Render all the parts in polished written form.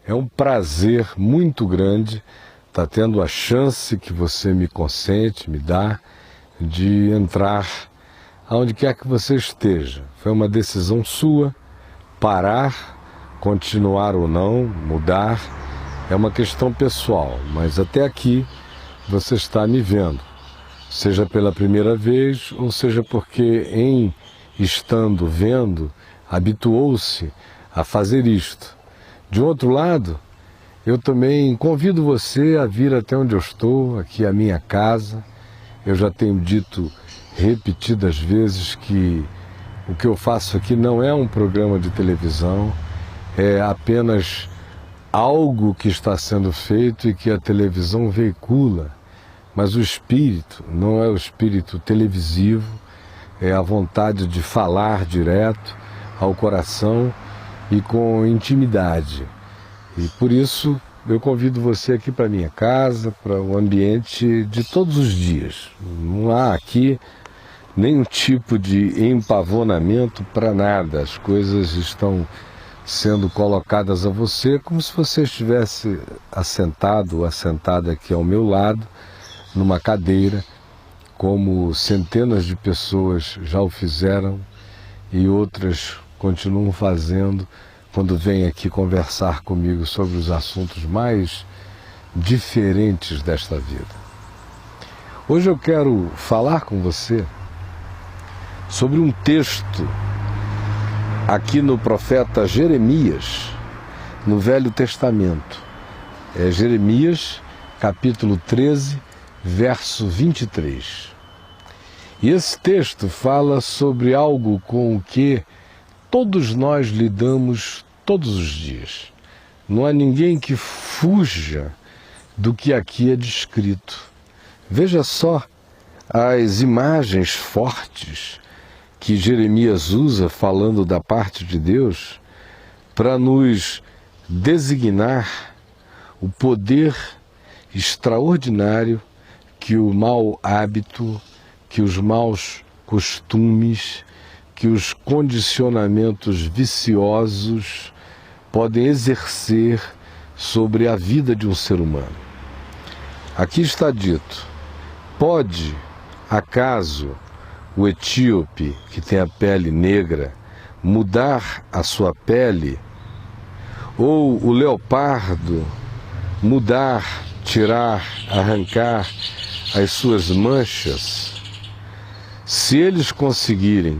É um prazer muito grande estar tendo a chance que você me consente, me dá, de entrar aonde quer que você esteja. Foi uma decisão sua, parar, continuar ou não, mudar, é uma questão pessoal, mas até aqui você está me vendo, seja pela primeira vez ou seja porque em estando vendo, habituou-se a fazer isto. De outro lado, eu também convido você a vir até onde eu estou, aqui a minha casa. Eu já tenho dito repetidas vezes que o que eu faço aqui não é um programa de televisão, é apenas algo que está sendo feito e que a televisão veicula. Mas o espírito não é o espírito televisivo, é a vontade de falar direto ao coração e com intimidade. E por isso eu convido você aqui para minha casa, para o ambiente de todos os dias. Não há aqui nenhum tipo de empavonamento para nada. As coisas estão sendo colocadas a você como se você estivesse assentado ou assentada aqui ao meu lado, numa cadeira, como centenas de pessoas já o fizeram e outras continuam fazendo quando vêm aqui conversar comigo sobre os assuntos mais diferentes desta vida. Hoje eu quero falar com você sobre um texto aqui no profeta Jeremias, no Velho Testamento. É Jeremias, capítulo 13, verso 23. E esse texto fala sobre algo com o que todos nós lidamos todos os dias. Não há ninguém que fuja do que aqui é descrito. Veja só as imagens fortes que Jeremias usa falando da parte de Deus para nos designar o poder extraordinário que o mau hábito, que os maus costumes, que os condicionamentos viciosos podem exercer sobre a vida de um ser humano. Aqui está dito: pode acaso o etíope, que tem a pele negra, mudar a sua pele? Ou o leopardo mudar, tirar, arrancar as suas manchas? Se eles conseguirem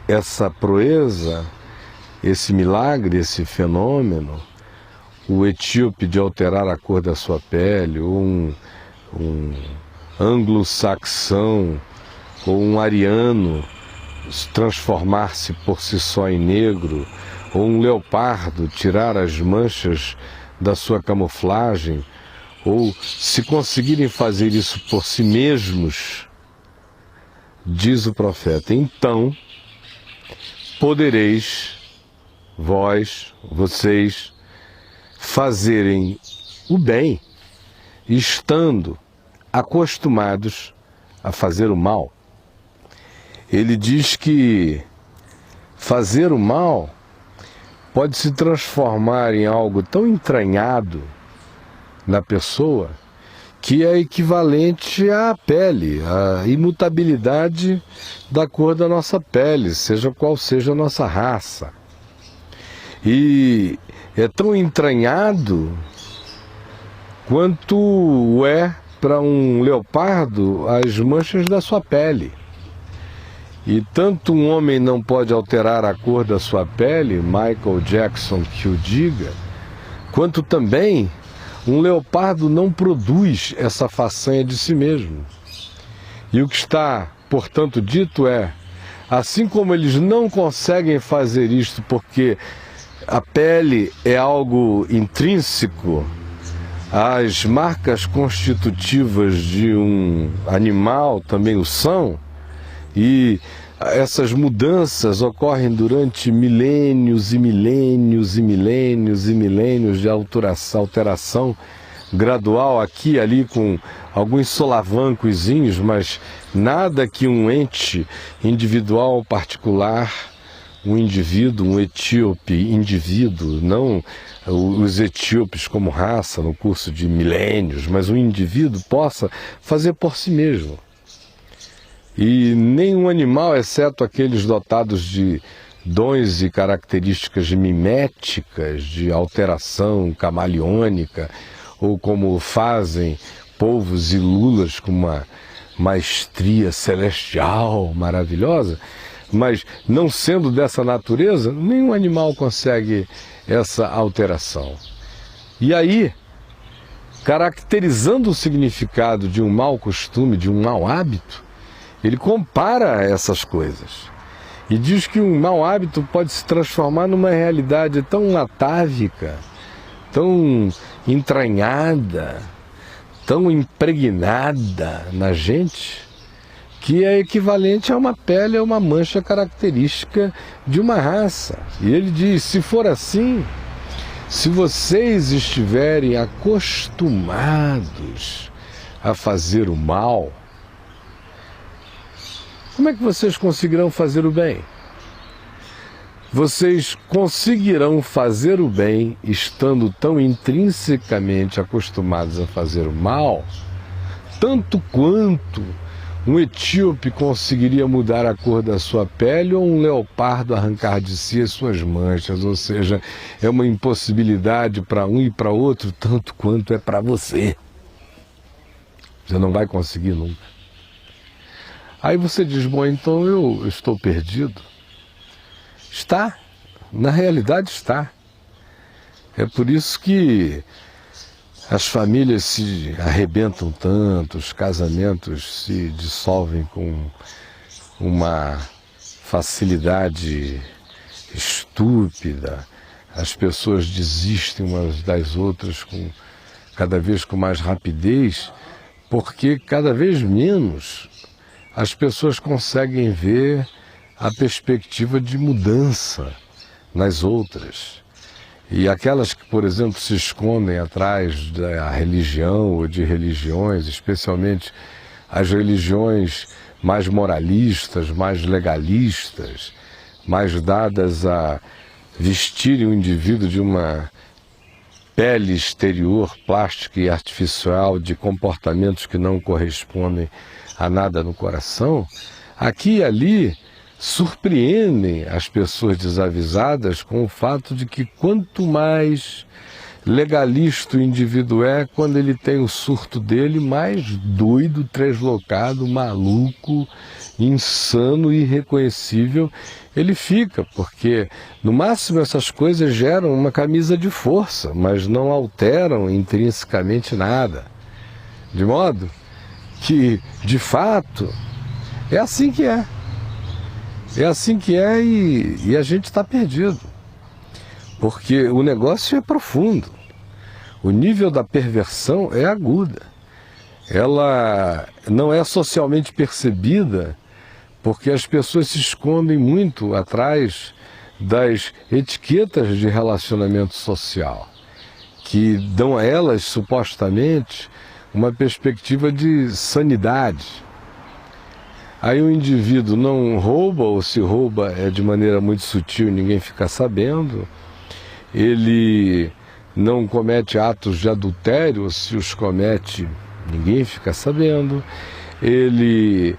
essa proeza, esse milagre, esse fenômeno, o etíope de alterar a cor da sua pele, ou um anglo-saxão, ou um ariano transformar-se por si só em negro, ou um leopardo tirar as manchas da sua camuflagem, ou se conseguirem fazer isso por si mesmos, diz o profeta, então podereis vocês fazerem o bem, estando acostumados a fazer o mal. Ele diz que fazer o mal pode se transformar em algo tão entranhado na pessoa que é equivalente à pele, à imutabilidade da cor da nossa pele, seja qual seja a nossa raça. E é tão entranhado quanto é para um leopardo as manchas da sua pele. E tanto um homem não pode alterar a cor da sua pele, Michael Jackson que o diga, quanto também um leopardo não produz essa façanha de si mesmo. E o que está, portanto, dito é, assim como eles não conseguem fazer isto porque a pele é algo intrínseco, as marcas constitutivas de um animal também o são, e essas mudanças ocorrem durante milênios e milênios e milênios e milênios de alteração gradual aqui e ali com alguns solavancozinhos, mas nada que um ente individual particular um indivíduo, um etíope indivíduo, não os etíopes como raça no curso de milênios, mas um indivíduo possa fazer por si mesmo. E nenhum animal, exceto aqueles dotados de dons e características miméticas, de alteração camaleônica, ou como fazem polvos e lulas com uma maestria celestial maravilhosa, mas não sendo dessa natureza, nenhum animal consegue essa alteração. E aí, caracterizando o significado de um mau costume, de um mau hábito, ele compara essas coisas e diz que um mau hábito pode se transformar numa realidade tão atávica, tão entranhada, tão impregnada na gente, que é equivalente a uma pele, a uma mancha característica de uma raça. E ele diz, se for assim, se vocês estiverem acostumados a fazer o mal, como é que vocês conseguirão fazer o bem? Vocês conseguirão fazer o bem estando tão intrinsecamente acostumados a fazer o mal, tanto quanto um etíope conseguiria mudar a cor da sua pele ou um leopardo arrancar de si as suas manchas, ou seja, é uma impossibilidade para um e para outro, tanto quanto é para você. Você não vai conseguir nunca. Aí você diz, bom, então eu estou perdido. Está, na realidade está. É por isso que as famílias se arrebentam tanto, os casamentos se dissolvem com uma facilidade estúpida, as pessoas desistem umas das outras cada vez com mais rapidez, porque cada vez menos as pessoas conseguem ver a perspectiva de mudança nas outras. E aquelas que, por exemplo, se escondem atrás da religião ou de religiões, especialmente as religiões mais moralistas, mais legalistas, mais dadas a vestirem o indivíduo de uma pele exterior, plástica e artificial, de comportamentos que não correspondem a nada no coração, aqui e ali surpreendem as pessoas desavisadas com o fato de que quanto mais legalista o indivíduo é, quando ele tem o surto dele, mais doido, translocado, maluco, insano e irreconhecível ele fica, porque no máximo essas coisas geram uma camisa de força, mas não alteram intrinsecamente nada. De modo que, de fato, é assim que é. É assim que é e a gente está perdido. Porque o negócio é profundo. O nível da perversão é aguda. Ela não é socialmente percebida porque as pessoas se escondem muito atrás das etiquetas de relacionamento social, que dão a elas, supostamente, uma perspectiva de sanidade. Aí o indivíduo não rouba, ou se rouba é de maneira muito sutil e ninguém fica sabendo. Ele não comete atos de adultério, ou se os comete, ninguém fica sabendo. Ele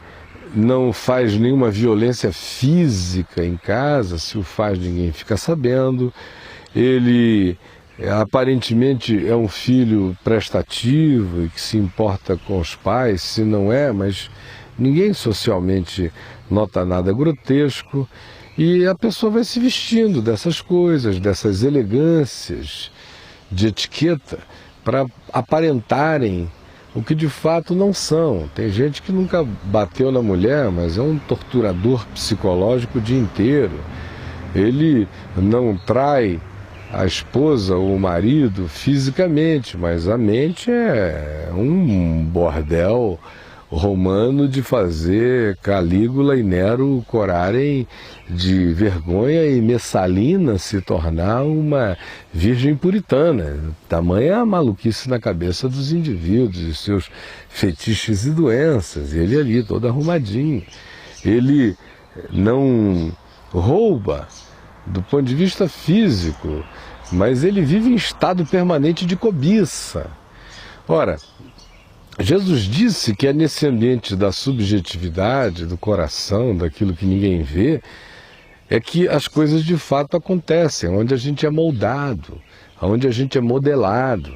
não faz nenhuma violência física em casa, se o faz, ninguém fica sabendo. Ele aparentemente é um filho prestativo e que se importa com os pais, se não é, mas ninguém socialmente nota nada grotesco. E a pessoa vai se vestindo dessas coisas, dessas elegâncias de etiqueta, para aparentarem o que de fato não são. Tem gente que nunca bateu na mulher, mas é um torturador psicológico o dia inteiro. Ele não trai a esposa ou o marido fisicamente, mas a mente é um bordel romano de fazer Calígula e Nero corarem de vergonha e Messalina se tornar uma virgem puritana. Tamanha a maluquice na cabeça dos indivíduos e seus fetiches e doenças. Ele ali, todo arrumadinho. Ele não rouba do ponto de vista físico, mas ele vive em estado permanente de cobiça. Ora, Jesus disse que é nesse ambiente da subjetividade, do coração, daquilo que ninguém vê, é que as coisas de fato acontecem, onde a gente é moldado, onde a gente é modelado.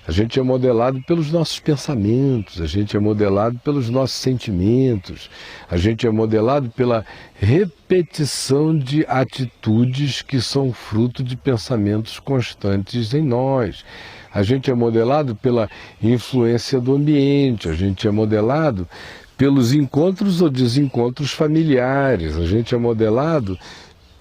A gente é modelado pelos nossos pensamentos, a gente é modelado pelos nossos sentimentos, a gente é modelado pela repetição de atitudes que são fruto de pensamentos constantes em nós. A gente é modelado pela influência do ambiente, a gente é modelado pelos encontros ou desencontros familiares, a gente é modelado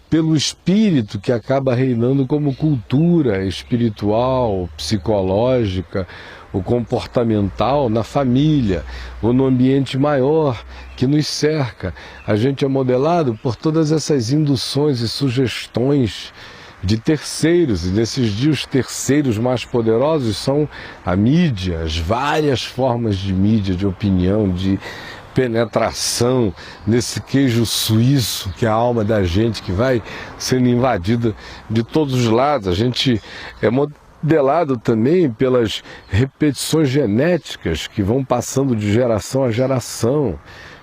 pelo espírito que acaba reinando como cultura espiritual, psicológica, ou comportamental na família, ou no ambiente maior que nos cerca. A gente é modelado por todas essas induções e sugestões de terceiros, e nesses dias os terceiros mais poderosos são a mídia, as várias formas de mídia, de opinião, de penetração nesse queijo suíço que é a alma da gente, que vai sendo invadida de todos os lados. A gente é modelado também pelas repetições genéticas que vão passando de geração a geração,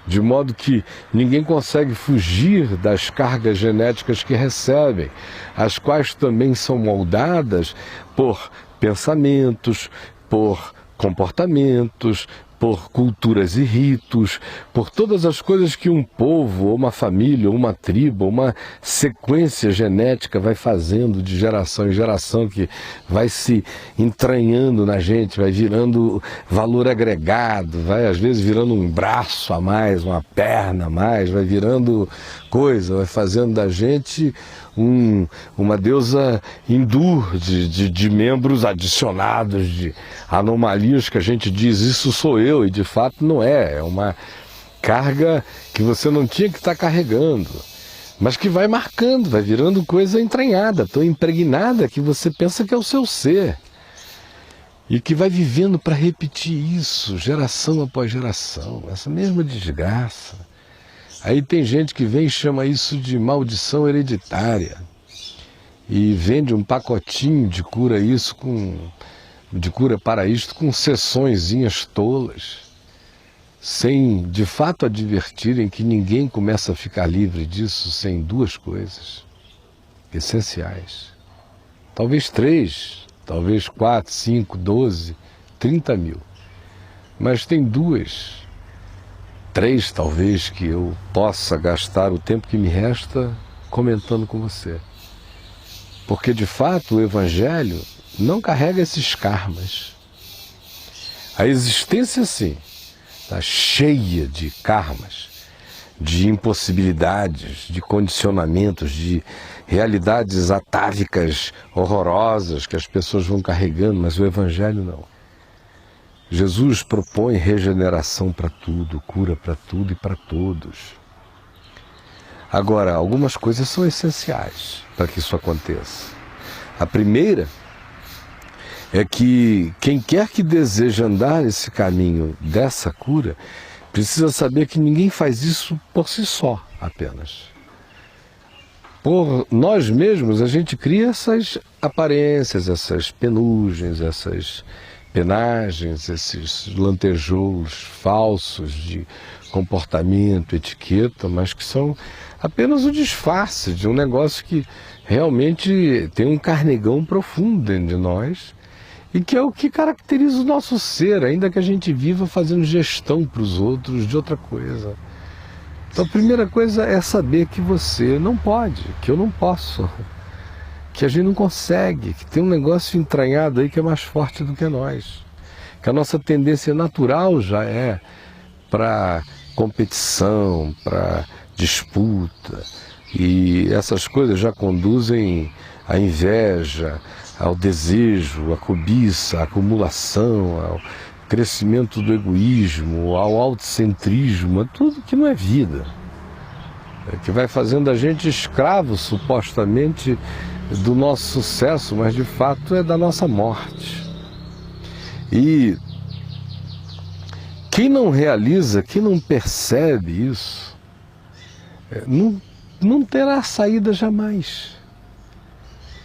de modo que ninguém consegue fugir das cargas genéticas que recebem, as quais também são moldadas por pensamentos, por comportamentos, por culturas e ritos, por todas as coisas que um povo, ou uma família, ou uma tribo, ou uma sequência genética vai fazendo de geração em geração, que vai se entranhando na gente, vai virando valor agregado, vai às vezes virando um braço a mais, uma perna a mais, vai virando coisa, vai fazendo da gente uma deusa hindu de membros adicionados, de anomalias que a gente diz, isso sou eu, e de fato não é. É uma carga que você não tinha que estar carregando, mas que vai marcando, vai virando coisa entranhada, tão impregnada que você pensa que é o seu ser, e que vai vivendo para repetir isso, geração após geração, essa mesma desgraça. Aí tem gente que vem e chama isso de maldição hereditária e vende um pacotinho de cura de cura para isto com sessõezinhas tolas, sem de fato advertirem que ninguém começa a ficar livre disso sem duas coisas essenciais. Talvez 3, talvez 4, 5, 12, 30 mil. Mas tem 2, 3 talvez que eu possa gastar o tempo que me resta comentando com você. Porque de fato o Evangelho não carrega esses karmas. A existência sim está cheia de karmas, de impossibilidades, de condicionamentos, de realidades atávicas horrorosas que as pessoas vão carregando, mas o Evangelho não. Jesus propõe regeneração para tudo, cura para tudo e para todos. Agora, algumas coisas são essenciais para que isso aconteça. A primeira é que quem quer que deseje andar esse caminho dessa cura, precisa saber que ninguém faz isso por si só apenas. Por nós mesmos, a gente cria essas aparências, essas penugens, essas penagens, esses lantejoulos falsos de comportamento, etiqueta, mas que são apenas o disfarce de um negócio que realmente tem um carnegão profundo dentro de nós e que é o que caracteriza o nosso ser, ainda que a gente viva fazendo gestão para os outros de outra coisa. Então a primeira coisa é saber que você não pode, que eu não posso, que a gente não consegue, que tem um negócio entranhado aí que é mais forte do que nós, que a nossa tendência natural já é para competição, para disputa, e essas coisas já conduzem à inveja, ao desejo, à cobiça, à acumulação, ao crescimento do egoísmo, ao autocentrismo, a tudo que não é vida, que vai fazendo a gente escravo supostamente do nosso sucesso, mas de fato é da nossa morte. E quem não realiza, quem não percebe isso, não não terá saída jamais.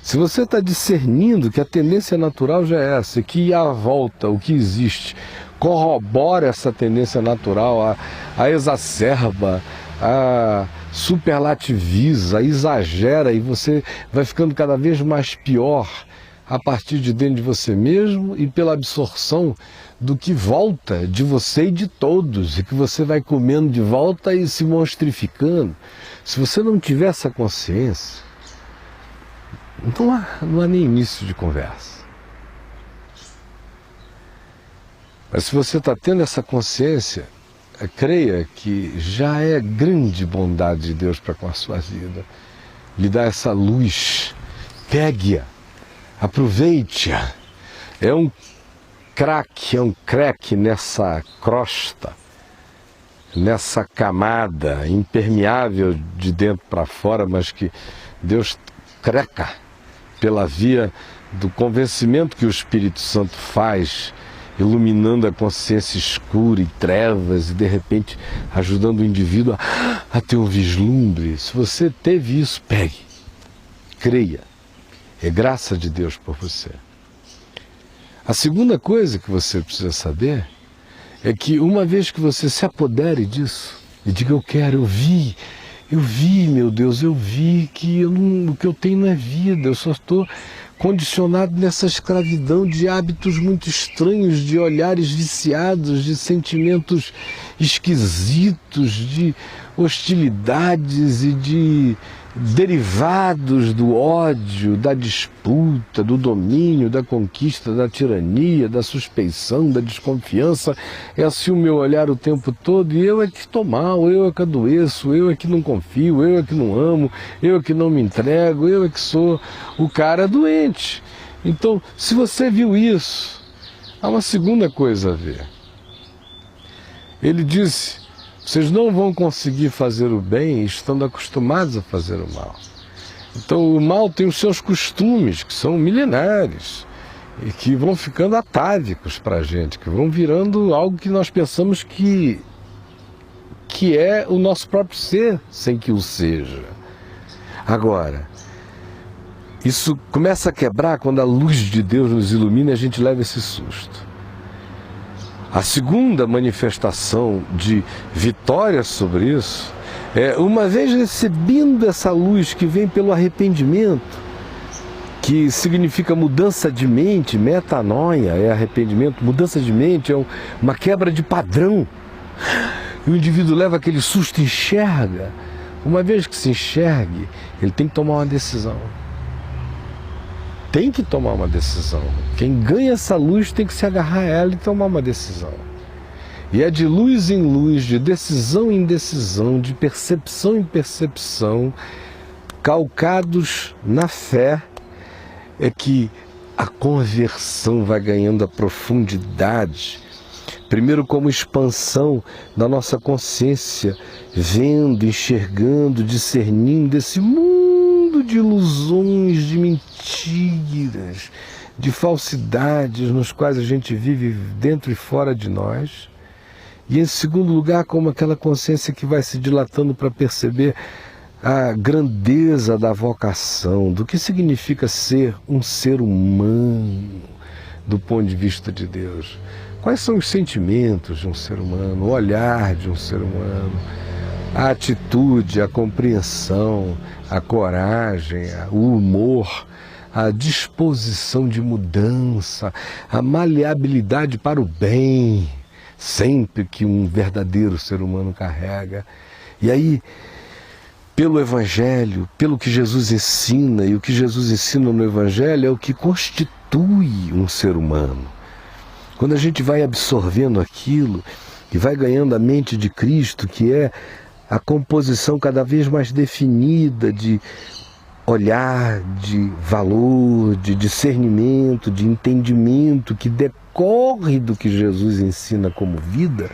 Se você está discernindo que a tendência natural já é essa, que a volta, o que existe, corrobora essa tendência natural, a exacerba, a superlativiza, exagera, e você vai ficando cada vez mais pior a partir de dentro de você mesmo e pela absorção do que volta de você e de todos, e que você vai comendo de volta e se monstrificando. Se você não tiver essa consciência, não há nem início de conversa. Mas se você está tendo essa consciência, creia que já é grande bondade de Deus para com a sua vida. Lhe dá essa luz, pegue-a, aproveite-a. É um crack nessa crosta, nessa camada impermeável de dentro para fora, mas que Deus creca pela via do convencimento que o Espírito Santo faz, iluminando a consciência escura e trevas e de repente ajudando o indivíduo a ter um vislumbre. Se você teve isso, pegue, creia, é graça de Deus por você. A segunda coisa que você precisa saber é que uma vez que você se apodere disso e diga: eu quero, eu vi, meu Deus, eu vi que o que eu tenho não é vida, eu só estou condicionado nessa escravidão de hábitos muito estranhos, de olhares viciados, de sentimentos esquisitos, de hostilidades e de derivados do ódio, da disputa, do domínio, da conquista, da tirania, da suspeição, da desconfiança. É assim o meu olhar o tempo todo, e eu é que estou mal, eu é que adoeço, eu é que não confio, eu é que não amo, eu é que não me entrego, eu é que sou o cara doente. Então, se você viu isso, há uma segunda coisa a ver. Ele disse: vocês não vão conseguir fazer o bem estando acostumados a fazer o mal. Então o mal tem os seus costumes, que são milenares, e que vão ficando atávicos para a gente, que vão virando algo que nós pensamos que é o nosso próprio ser, sem que o seja. Agora, isso começa a quebrar quando a luz de Deus nos ilumina e a gente leva esse susto. A segunda manifestação de vitória sobre isso é, uma vez recebendo essa luz que vem pelo arrependimento, que significa mudança de mente, metanoia é arrependimento, mudança de mente é uma quebra de padrão. E o indivíduo leva aquele susto e enxerga. Uma vez que se enxergue, ele tem que tomar uma decisão. Tem que tomar uma decisão. Quem ganha essa luz tem que se agarrar a ela e tomar uma decisão. E é de luz em luz, de decisão em decisão, de percepção em percepção, calcados na fé, é que a conversão vai ganhando a profundidade. Primeiro, como expansão da nossa consciência, vendo, enxergando, discernindo esse mundo de ilusões, de mentiras, de falsidades nos quais a gente vive dentro e fora de nós. E em segundo lugar, como aquela consciência que vai se dilatando para perceber a grandeza da vocação, do que significa ser um ser humano do ponto de vista de Deus. Quais são os sentimentos de um ser humano, o olhar de um ser humano, a atitude, a compreensão, a coragem, o humor, a disposição de mudança, a maleabilidade para o bem, sempre que um verdadeiro ser humano carrega. E aí, pelo Evangelho, pelo que Jesus ensina, e o que Jesus ensina no Evangelho é o que constitui um ser humano. Quando a gente vai absorvendo aquilo e vai ganhando a mente de Cristo, que é a composição cada vez mais definida de olhar, de valor, de discernimento, de entendimento que decorre do que Jesus ensina como vida,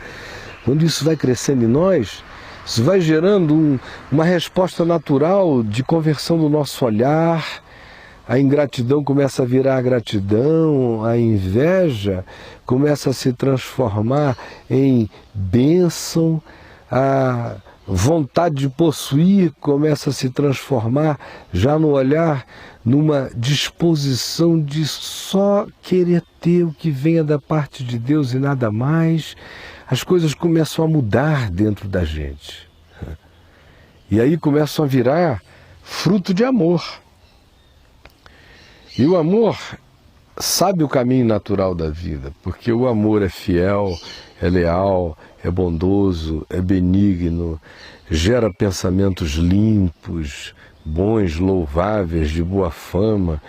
quando isso vai crescendo em nós, isso vai gerando uma resposta natural de conversão do nosso olhar. A ingratidão começa a virar gratidão, a inveja começa a se transformar em bênção, a vontade de possuir começa a se transformar já no olhar, numa disposição de só querer ter o que venha da parte de Deus e nada mais. As coisas começam a mudar dentro da gente. E aí começam a virar fruto de amor. E o amor sabe o caminho natural da vida, porque o amor é fiel, é leal, é bondoso, é benigno, gera pensamentos limpos, bons, louváveis, de boa fama.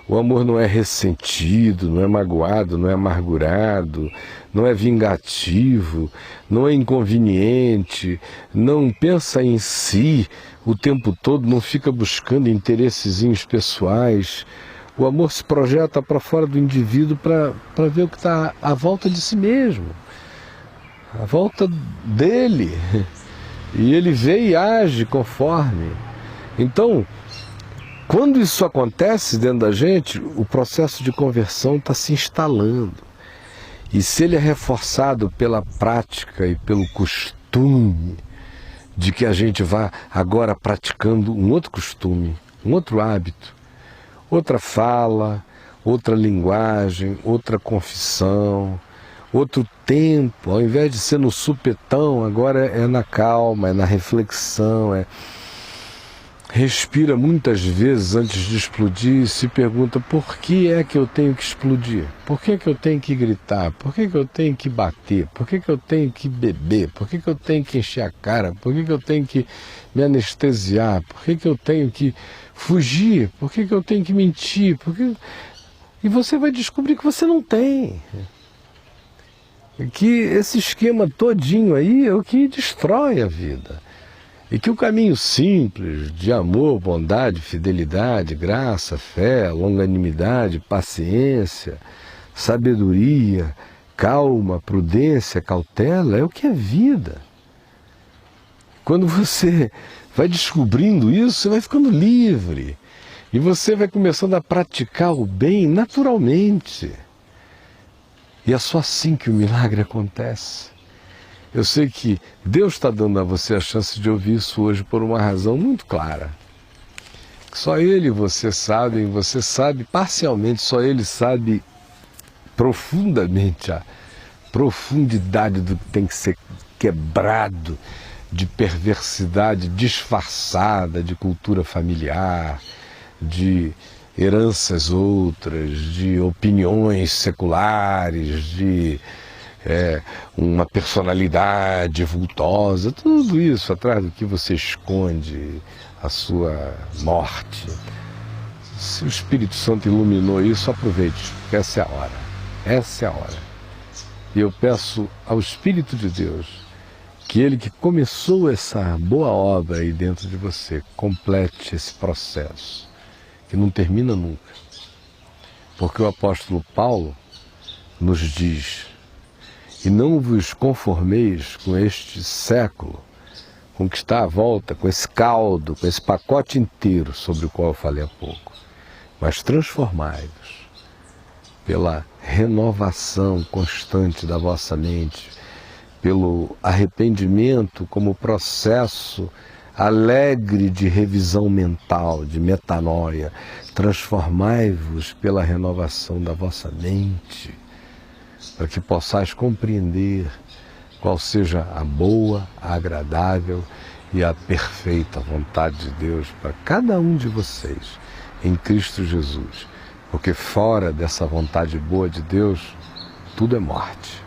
O amor não é ressentido, não é magoado, não é amargurado, não é vingativo, não é inconveniente, não pensa em si o tempo todo, não fica buscando interessezinhos pessoais. O amor se projeta para fora do indivíduo para ver o que está à volta de si mesmo, à volta dele. E ele vê e age conforme. Então, quando isso acontece dentro da gente, o processo de conversão está se instalando. E se ele é reforçado pela prática e pelo costume de que a gente vá agora praticando um outro costume, um outro hábito, outra fala, outra linguagem, outra confissão, outro tempo, ao invés de ser no supetão, agora é na calma, é na reflexão, respira muitas vezes antes de explodir e se pergunta: por que é que eu tenho que explodir? Por que é que eu tenho que gritar? Por que é que eu tenho que bater? Por que é que eu tenho que beber? Por que é que eu tenho que encher a cara? Por que é que eu tenho que me anestesiar? Por que é que eu tenho que fugir? Por que é que eu tenho que mentir? E você vai descobrir que você não tem. Que esse esquema todinho aí é o que destrói a vida. E que o caminho simples de amor, bondade, fidelidade, graça, fé, longanimidade, paciência, sabedoria, calma, prudência, cautela, é o que é vida. Quando você vai descobrindo isso, você vai ficando livre. E você vai começando a praticar o bem naturalmente. E é só assim que o milagre acontece. Eu sei que Deus está dando a você a chance de ouvir isso hoje por uma razão muito clara. Só Ele e você sabe parcialmente, só Ele sabe profundamente a profundidade do que tem que ser quebrado, de perversidade disfarçada, de cultura familiar, de heranças outras, de opiniões seculares, de uma personalidade vultosa, tudo isso atrás do que você esconde a sua morte. Se o Espírito Santo iluminou isso, aproveite, porque essa é a hora. Essa é a hora. E eu peço ao Espírito de Deus que Ele que começou essa boa obra aí dentro de você, complete esse processo, que não termina nunca. Porque o apóstolo Paulo nos diz: e não vos conformeis com este século, com o que está à volta, com esse caldo, com esse pacote inteiro sobre o qual eu falei há pouco, mas transformai-vos pela renovação constante da vossa mente, pelo arrependimento como processo alegre de revisão mental, de metanoia. Transformai-vos pela renovação da vossa mente, para que possais compreender qual seja a boa, a agradável e a perfeita vontade de Deus para cada um de vocês em Cristo Jesus. Porque fora dessa vontade boa de Deus, tudo é morte.